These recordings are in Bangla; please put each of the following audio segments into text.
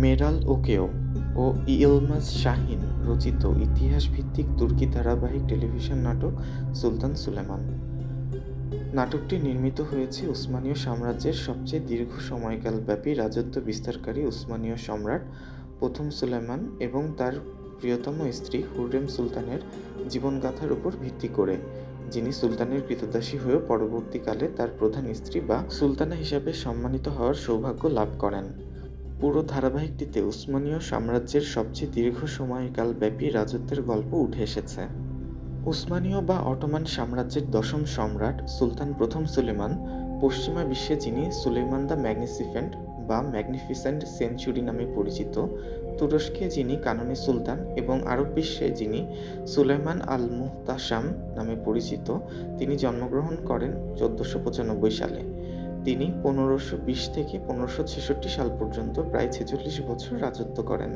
মেরাল ওকেও ও ইলমাজ শাহীন রচিত ইতিহাসভিত্তিক তুর্কি ধারাবাহিক টেলিভিশন নাটক সুলতান সুলেমান। নাটকটি নির্মিত হয়েছে উসমানীয় সাম্রাজ্যের সবচেয়ে দীর্ঘ সময়কালব্যাপী রাজত্ব বিস্তারকারী উসমানীয় সম্রাট প্রথম সুলেমান এবং তার প্রিয়তম স্ত্রী হুররেম সুলতানের জীবনগাথার উপর ভিত্তি করে, যিনি সুলতানের ক্রীতদাসী হয়েও পরবর্তীকালে তার প্রধান স্ত্রী বা সুলতানা হিসাবে সম্মানিত হওয়ার সৌভাগ্য লাভ করেন। পুরো ধারাবাহিকটিতে উসমানীয় সাম্রাজ্যের সবচেয়ে দীর্ঘ সময়কালব্যাপী রাজত্বের গল্প উঠে এসেছে। উসমানীয় বা অটোমান সাম্রাজ্যের দশম সম্রাট সুলতান প্রথম সুলেমান পশ্চিমা বিশ্বে যিনি সুলেমান দ্য ম্যাগনিফিসেন্ট বা ম্যাগনিফিসেন্ট সেঞ্চুরি নামে পরিচিত, তুরস্কে যিনি কাননি সুলতান এবং আরব বিশ্বে যিনি সুলেমান আল মুহতাশাম নামে পরিচিত, তিনি জন্মগ্রহণ করেন 1495 সালে। তিনি 1520 থেকে 1566 সাল পর্যন্ত প্রায় 46 বছর রাজত্ব করেন।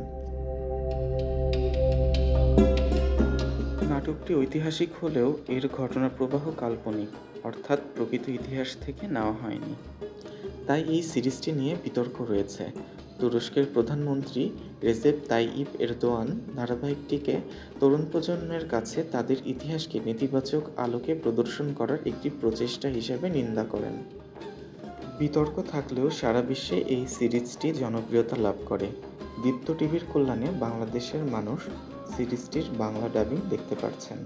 নাটকটি ঐতিহাসিক হলেও এর ঘটনা প্রবাহ কাল্পনিক, অর্থাৎ প্রকৃত ইতিহাস থেকে নেওয়া হয়নি। তাই এই সিরিজটি নিয়ে বিতর্ক রয়েছে। তুরস্কের প্রধানমন্ত্রী রেসেপ তাইয়িপ এরদোয়ান ধারাবাহিকটিকে তরুণ প্রজন্মের কাছে তাদের ইতিহাসকে নেতিবাচক আলোকে প্রদর্শন করার একটি প্রচেষ্টা হিসেবে নিন্দা করেন। বিতর্ক থাকলেও সারা বিশ্বে এই সিরিজটি জনপ্রিয়তা লাভ করে। দীপ্ত টিভির কল্যাণে বাংলাদেশের মানুষ সিরিজটির বাংলা ডাবিং দেখতে পারছেন।